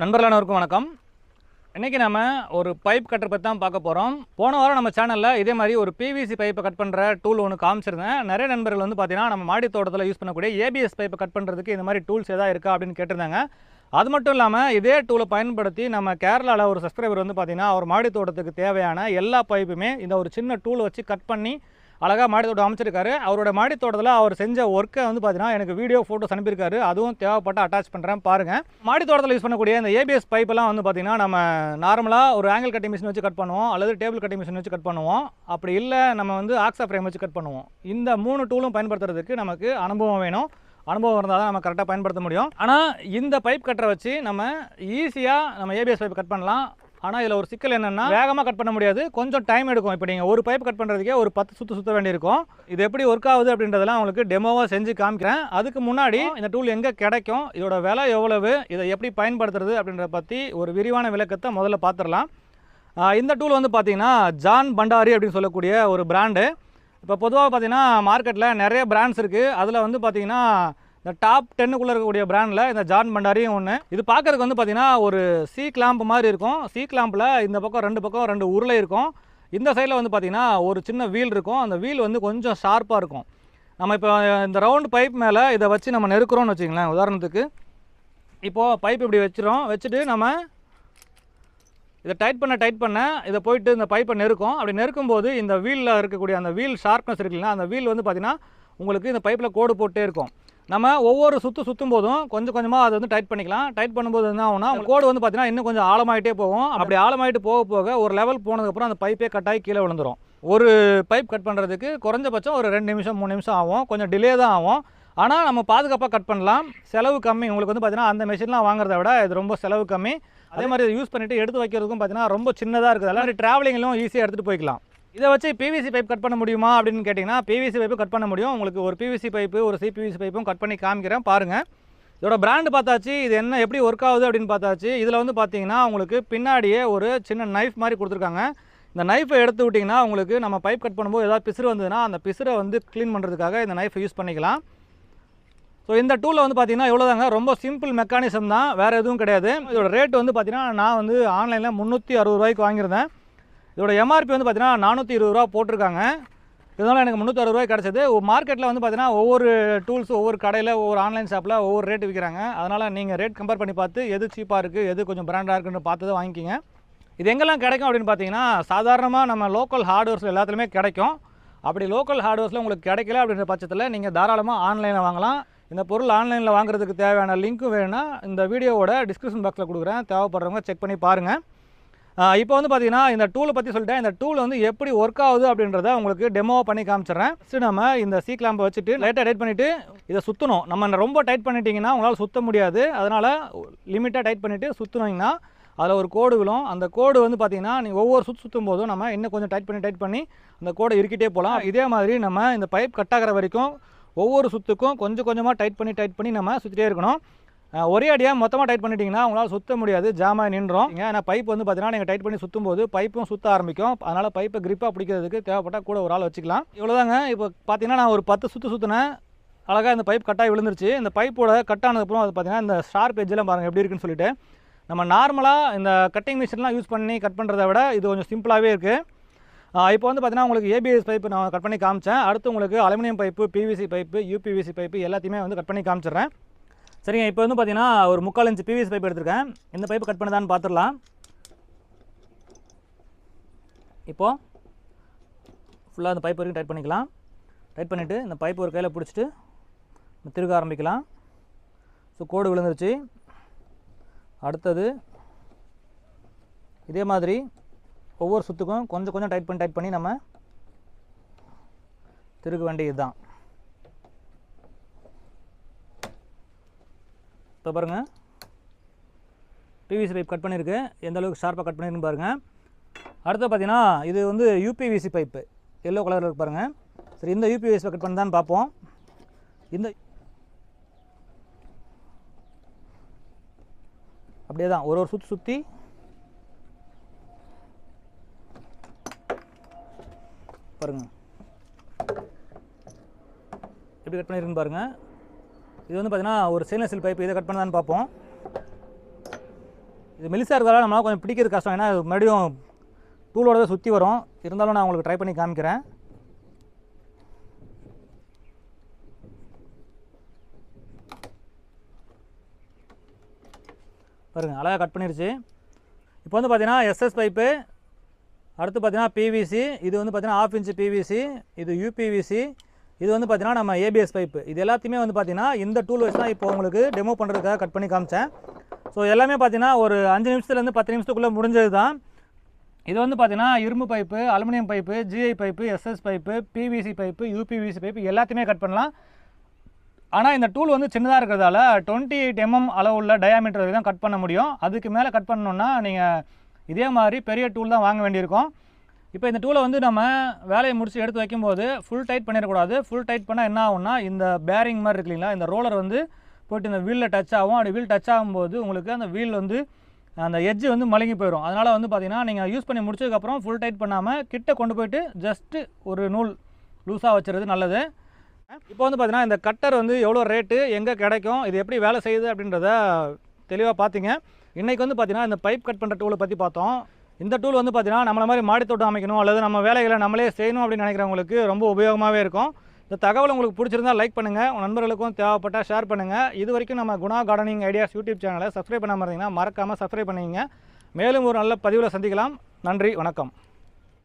நண்பர்களே அனைவருக்கும் வணக்கம். இன்றைக்கி நம்ம ஒரு பைப் கட்டர் பற்றி தான் பார்க்க போகிறோம். போன வாரம் நம்ம சேனலில் இதே மாதிரி ஒரு பிவிசி பைப்பை கட் பண்ணுற டூல் ஒன்று காமிச்சிருந்தேன். நிறைய நண்பர்கள் வந்து பார்த்தீங்கன்னா நம்ம மாடி தோட்டத்தில் யூஸ் பண்ணக்கூடிய ஏபிஎஸ் பைப்பை கட் பண்ணுறதுக்கு இந்த மாதிரி டூல்ஸ் எதாவது இருக்கா அப்படின்னு கேட்டிருந்தாங்க. அது மட்டும் இல்லாமல் இதே டூலை பயன்படுத்தி நம்ம கேரளாவில் ஒரு சப்ஸ்கிரைபர் வந்து பார்த்தீங்கன்னா அவர் மாடி தோட்டத்துக்கு தேவையான எல்லா பைப்புமே இந்த ஒரு சின்ன டூல் வச்சு கட் பண்ணி அழகாக மாடி தோட்டம் அமைச்சிருக்காரு. அவரோட மாடி தோட்டத்தில் அவர் செஞ்ச ஒர்க்கை வந்து பார்த்தீங்கன்னா எனக்கு வீடியோ ஃபோட்டோஸ் அனுப்பியிருக்காரு. அதுவும் தேவைப்பட்ட அட்டாச் பண்ணுறேன் பாருங்கள். மாடி தோட்டத்தில் யூஸ் பண்ணக்கூடிய இந்த ஏபிஎஸ் பைப்பெல்லாம் வந்து பார்த்தீங்கன்னா நம்ம நார்மலாக ஒரு ஆங்கிள் கட்டிங் மிஷின் வச்சு கட் பண்ணுவோம், அல்லது டேபிள் கட்டிங் மிஷின் வச்சு கட் பண்ணுவோம். அப்படி இல்லை நம்ம வந்து ஆக்ஸா ஃப்ரேம் வச்சு கட் பண்ணுவோம். இந்த 3 டூலும் பயன்படுத்துறதுக்கு நமக்கு அனுபவம் வேணும். அனுபவம் இருந்தால் தான் நம்ம கரெக்டாக பயன்படுத்த முடியும். ஆனால் இந்த பைப் கட்டரை வச்சு நம்ம ஈஸியாக நம்ம ஏபிஎஸ் பைப் கட் பண்ணலாம். ஆனால் இதில் ஒரு சிக்கல் என்னென்னா வேகமாக கட் பண்ண முடியாது, கொஞ்சம் டைம் எடுக்கும். இப்போ நீங்கள் ஒரு பைப் கட் பண்ணுறதுக்கே ஒரு 10 சுற்ற வேண்டியிருக்கும். இது எப்படி ஒர்க் ஆகுது அப்படின்றதெல்லாம் உங்களுக்கு டெமோவாக செஞ்சு காமிக்கிறேன். அதுக்கு முன்னாடி இந்த டூல் எங்கே கிடைக்கும், இதோட விலை எவ்வளவு, இதை எப்படி பயன்படுத்துறது அப்படின்றத பற்றி ஒரு விரிவான விளக்கத்தை முதல்ல பார்த்துடலாம். இந்த டூல் வந்து பார்த்திங்கன்னா ஜான் பண்டாரி அப்படின்னு சொல்லக்கூடிய ஒரு பிராண்டு. இப்போ பொதுவாக பார்த்திங்கன்னா மார்க்கெட்டில் நிறைய பிராண்ட்ஸ் இருக்குது. அதில் வந்து பார்த்திங்கன்னா இந்த டாப் 10க்குள்ளே இருக்கக்கூடிய பிராண்டில் இந்த ஜான் பண்டாரியும் ஒன்று. இது பார்க்குறதுக்கு வந்து பார்த்திங்கன்னா ஒரு சி கிளாம்ப் மாதிரி இருக்கும். சி கிளாம்பில் இந்த பக்கம் 2 உருளை இருக்கும். இந்த சைடில் வந்து பார்த்திங்கன்னா ஒரு சின்ன வீல் இருக்கும். அந்த வீல் வந்து கொஞ்சம் ஷார்ப்பாக இருக்கும். நம்ம இப்போ இந்த ரவுண்ட் பைப் மேலே இதை வச்சு நம்ம நெருக்கிறோம்னு வச்சுங்களேன். உதாரணத்துக்கு இப்போது பைப் இப்படி வச்சுட்டு நம்ம இதை டைட் பண்ண இதை போயிட்டு இந்த பைப்பை நெருக்கும். அப்படி நெருக்கும்போது இந்த வீலில் இருக்கக்கூடிய அந்த வீல் ஷார்ப்னஸ் இருக்குல்லைன்னா அந்த வீல் வந்து பார்த்திங்கன்னா உங்களுக்கு இந்த பைப்பில் கோடு போட்டே இருக்கும். நம்ம ஒவ்வொரு சுற்றும் போதும் கொஞ்சம் கொஞ்சமாக அதை வந்து டைட் பண்ணிக்கலாம். டைட் பண்ணும்போது என்ன ஆகும்னா கோடு வந்து பார்த்திங்கன்னா இன்னும் கொஞ்சம் ஆழமாயிட்டே போகும். அப்படி ஆழமாயிட்டு போக ஒரு லெவல் போனதுக்கப்புறம் அந்த பைப்பே கட்டாகி கீழே விழுந்துடும். ஒரு பைப் கட் பண்ணுறதுக்கு குறைஞ்சபட்சம் ஒரு 2 நிமிஷம் 3 நிமிஷம் ஆகும். கொஞ்சம் டிலே தான் ஆகும். ஆனால் நம்ம பாதுகாப்பாக கட் பண்ணலாம். செலவு கம்மி. உங்களுக்கு வந்து பார்த்திங்கன்னா அந்த மெஷின்லாம் வாங்குறத விட இது ரொம்ப செலவு கம்மி. அதே மாதிரி இதை யூஸ் பண்ணிவிட்டு எடுத்து வைக்கிறதுக்கும் பார்த்திங்கன்னா ரொம்ப சின்னதாக இருக்குது. அதெல்லாம் ட்ராவலிங்கிலும் ஈஸியாக எடுத்துகிட்டு போய்க்கலாம். இதை வச்சு பிவிசி பைப் கட் பண்ண முடியுமா அப்படின்னு கேட்டிங்கன்னா பிவிசி பைப்பு கட் பண்ண முடியும். உங்களுக்கு ஒரு பிவிசி பைப்பு ஒரு சிபிவிசி பைப்பும் கட் பண்ணி காமிக்கிறேன் பாருங்கள். இதோட பிராண்டு பார்த்தாச்சு, இது என்ன எப்படி ஒர்க் ஆகுது அப்படின்னு பார்த்தாச்சு. இதில் வந்து பார்த்தீங்கன்னா உங்களுக்கு பின்னாடியே ஒரு சின்ன நைஃப் மாதிரி கொடுத்துருக்காங்க. இந்த நைஃபை எடுத்து விட்டிங்கன்னா உங்களுக்கு நம்ம பைப் கட் பண்ணும்போது ஏதாவது பிசுறு வந்ததுன்னா அந்த பிசுரை வந்து க்ளீன் பண்ணுறதுக்காக இந்த நைஃபை யூஸ் பண்ணிக்கலாம். ஸோ இந்த டூலில் வந்து பார்த்திங்கன்னா இவ்வளோதாங்க, ரொம்ப சிம்பிள் மெக்கானிசம் தான், வேறு எதுவும் கிடையாது. இதோட ரேட் வந்து பார்த்திங்கன்னா நான் வந்து ஆன்லைனில் 360 ரூபாய்க்கு வாங்கியிருந்தேன். இதோட எம்ஆர்பி வந்து பார்த்தீங்கன்னா 420 ரூபா போட்டிருக்காங்க. இதனால் எனக்கு 360 ரூபாய் கிடச்சிது. மார்க்கெட்டில் வந்து பார்த்தீங்கன்னா ஒவ்வொரு டூல்ஸ் ஒவ்வொரு கடையில் ஒவ்வொரு ஆன்லைன் ஷாப்பில் ஒவ்வொரு ரேட் விற்கிறாங்க. அதனால் நீங்கள் ரேட் கம்பேர் பண்ணி பார்த்து எது சீப்பாக இருக்குது எது கொஞ்சம் பிராண்டாக இருக்குன்னு பார்த்து தான் வாங்கிக்கிங்க. இது எங்கெல்லாம் கிடைக்கும் அப்படின்னு பார்த்தீங்கன்னா சாதாரணமாக நம்ம லோக்கல் ஹார்ட்வேர்ஸ் எல்லாத்துலேயுமே கிடைக்கும். அப்படி லோக்கல் ஹார்ட்வேர்ஸில் உங்களுக்கு கிடைக்கல அப்படின்ற பட்சத்தில் நீங்கள் தாராளமாக ஆன்லைனில் வாங்கலாம். இந்த பொருள் ஆன்லைனில் வாங்குறதுக்கு தேவையான லிங்க்கும் வேணும்னா இந்த வீடியோவோட டிஸ்கிரிப்ஷன் பாக்ஸில் கொடுக்குறேன், தேவைப்படுறவங்க செக் பண்ணி பாருங்கள். இப்போ வந்து பார்த்தீங்கன்னா இந்த டூலை பற்றி சொல்லிட்டேன். இந்த டூல் வந்து எப்படி ஒர்க் ஆகுது அப்படின்றத உங்களுக்கு டெமோவாக பண்ணி காமிச்சிடுறேன். ஃபஸ்ட்டு நம்ம இந்த சி கிளாம்பை வச்சுட்டு லைட்டாக டைட் பண்ணிவிட்டு இதை சுற்றணும். நம்ம ரொம்ப டைட் பண்ணிட்டீங்கன்னா உங்களால் சுற்ற முடியாது. அதனால் லிமிட்டாக டைட் பண்ணிவிட்டு சுற்றினீங்கன்னா அதில் ஒரு கோடு விழும். அந்த கோடு வந்து பார்த்திங்கன்னா நீங்கள் ஒவ்வொரு சுற்றும் போதும் நம்ம இன்னும் கொஞ்சம் டைட் பண்ணி அந்த கோடை இறுக்கிட்டே போகலாம். இதே மாதிரி நம்ம இந்த பைப் கட் ஆகிற வரைக்கும் ஒவ்வொரு சுற்றுக்கும் கொஞ்சம் கொஞ்சமாக டைட் பண்ணி நம்ம சுற்றிட்டே இருக்கணும். ஒரே அடியாக மொத்தமாக டைட் பண்ணிட்டீங்கன்னா உங்களால் சுற்ற முடியாது, ஜாமாக நின்றோம். ஏன்னா பைப் வந்து பார்த்தீங்கன்னா நீங்கள் டைட் பண்ணி சுற்றும் போது பைப்பும் சுற்ற ஆரம்பிக்கும். அதனால் பைப்பை கிரிப்பாக பிடிக்கிறதுக்கு தேவைப்பட்டால் கூட ஒரு ஆள் வச்சுக்கலாம். இவ்வளோதாங்க. இப்போ பார்த்தீங்கன்னா நான் ஒரு 10 சுற்றினேன். அழகாக இந்த பைப் கட்டாகி விழுந்துருச்சு. இந்த பைப்போட கட் ஆனதுக்கப்புறம் அது பார்த்தீங்கன்னா இந்த ஷார்ப் எட்ஜெல்லாம் பாருங்கள் எப்படி இருக்குன்னு சொல்லிட்டு. நம்ம நார்மலாக இந்த கட்டிங் மிஷின்லாம் யூஸ் பண்ணி கட் பண்ணுறத விட இது கொஞ்சம் சிம்பிளாகவே இருக்குது. இப்போ வந்து பார்த்தீங்கன்னா உங்களுக்கு ஏபிஎஸ் பைப்பு நான் கட் பண்ணி காமிச்சேன். அடுத்து உங்களுக்கு aluminium pipe, PVC pipe, UPVC pipe எல்லாத்தையுமே வந்து கட் பண்ணி காமிச்சிடுறேன். சரிங்க. இப்போ வந்து பார்த்தீங்கன்னா ஒரு 3/4 இன்ச் பிவிசி பைப் எடுத்திருக்கேன். இந்த பைப்பு கட் பண்ணதான்னு பார்த்துடலாம். இப்போது ஃபுல்லாக அந்த பைப் வரைக்கும் டைட் பண்ணிக்கலாம். டைட் பண்ணிவிட்டு இந்த பைப் ஒரு கையில் பிடிச்சிட்டு திருக ஆரம்பிக்கலாம். ஸோ கோடு விழுந்துருச்சு. அடுத்தது இதே மாதிரி ஒவ்வொரு சுற்றுக்கும் கொஞ்சம் கொஞ்சம் டைட் பண்ணி நம்ம திருக வேண்டியது தான். இப்போ பாருங்கள் பிவிசி பைப் கட் பண்ணியிருக்கு, எந்த அளவுக்கு ஷார்ப்பாக கட் பண்ணியிருக்குன்னு பாருங்கள். அடுத்து பார்த்தீங்கன்னா இது வந்து யூபிவிசி பைப்பு எல்லோ கலரில் இருக்கு பாருங்கள். சரி, இந்த யூபிவிசி கட் பண்ணி தான் பார்ப்போம். இந்த அப்படியே தான் ஒரு சுற்றி பாருங்கள் எப்படி கட் பண்ணியிருக்குன்னு பாருங்கள். இது வந்து பார்த்தீங்கன்னா ஒரு ஸ்டெயின்லெஸ் ஸ்டீல் பைப். இதை கட் பண்ணதான்னு பார்ப்போம். இது மெலிசாக இருக்கிறதால நம்மளால் கொஞ்சம் பிடிக்கிறது கஷ்டம், ஏன்னா மறுபடியும் டூலோட தான் சுற்றி வரும். இருந்தாலும் நான் உங்களுக்கு ட்ரை பண்ணி காமிக்கிறேன். பாருங்கள், அழகாக கட் பண்ணிடுச்சு. இப்போ வந்து பார்த்தீங்கன்னா எஸ்எஸ் பைப்பு, அடுத்து பார்த்தீங்கன்னா பிவிசி, இது வந்து பார்த்தீங்கன்னா 1/2 இன்ச் பிவிசி, இது யூபிவிசி, இது வந்து பார்த்தீங்கன்னா நம்ம ஏபிஎஸ் பைப்பு. இது எல்லாத்தையுமே வந்து பார்த்தீங்கன்னா இந்த டூல் வச்சு தான் இப்போ உங்களுக்கு டெமோ பண்ணுறதுக்காக கட் பண்ணி காமிச்சேன். ஸோ எல்லாமே பார்த்தீங்கன்னா ஒரு 5 நிமிஷத்துலேருந்து 10 நிமிஷத்துக்குள்ளே முடிஞ்சது தான். இது வந்து பார்த்தீங்கன்னா இரும்பு pipe, aluminium pipe, GI pipe, SS pipe, PVC pipe, UPVC pipe எல்லாத்தையுமே கட் பண்ணலாம். ஆனால் இந்த டூல் வந்து சின்னதாக இருக்கிறதால 28 mm அளவுள்ள டயாமீட்டர் வரை தான் கட் பண்ண முடியும். அதுக்கு மேலே கட் பண்ணணுன்னா நீங்கள் இதே மாதிரி பெரிய டூல் தான் வாங்க வேண்டியிருக்கும். இப்போ இந்த டூலை வந்து நம்ம வேலையை முடிச்சு எடுத்து வைக்கும்போது ஃபுல் டைட் பண்ணிடக்கூடாது. ஃபுல் டைட் பண்ணால் என்ன ஆகும்னா, இந்த பேரிங் மாதிரி இருக்கு இல்லைங்களா, இந்த ரோலர் வந்து போய்ட்டு இந்த வீலில் டச் ஆகும். அப்படி வீல் டச் ஆகும்போது உங்களுக்கு அந்த வீல் வந்து அந்த எட்ஜு வந்து மழுங்கி போயிடும். அதனால் வந்து பார்த்திங்கன்னா நீங்கள் யூஸ் பண்ணி முடிச்சதுக்கப்புறம் ஃபுல் டைட் பண்ணாமல் கிட்ட கொண்டு போய்ட்டு ஜஸ்ட்டு ஒரு நூல் லூஸாக வச்சுறது நல்லது. இப்போ வந்து பார்த்தீங்கன்னா இந்த கட்டர் வந்து எவ்வளோ ரேட்டு, எங்கே கிடைக்கும், இது எப்படி வேலை செய்யுது அப்படின்றத தெளிவாக பார்த்தீங்க. இன்றைக்கி வந்து பார்த்தீங்கன்னா இந்த பைப் கட் பண்ணுற டூலை பற்றி பார்த்தோம். இந்த டூல் வந்து பார்த்தீங்கன்னா நம்மள மாதிரி மாடித்தோட்டம் அமைக்கணும் அல்லது நம்ம வேலைகளை நம்மளே செய்யணும் அப்படின்னு நினைக்கிறவங்களுக்கு ரொம்ப உபயோகமாகவே இருக்கும். இந்த தகவல் உங்களுக்கு பிடிச்சிருந்தால் லைக் பண்ணுங்கள், உங்கள் நண்பர்களுக்கும் தேவைப்பட்டால் ஷேர் பண்ணுங்கள். இது வரைக்கும் நம்ம குணா கார்டனிங் ஐடியாஸ் யூடியூப் சேனலை சப்ஸ்கிரைப் பண்ணாமல் இருந்தீங்கன்னா மறக்காமல் சப்ஸ்கிரைப் பண்ணிங்க. மேலும் ஒரு நல்ல பதிவில் சந்திக்கலாம். நன்றி, வணக்கம்.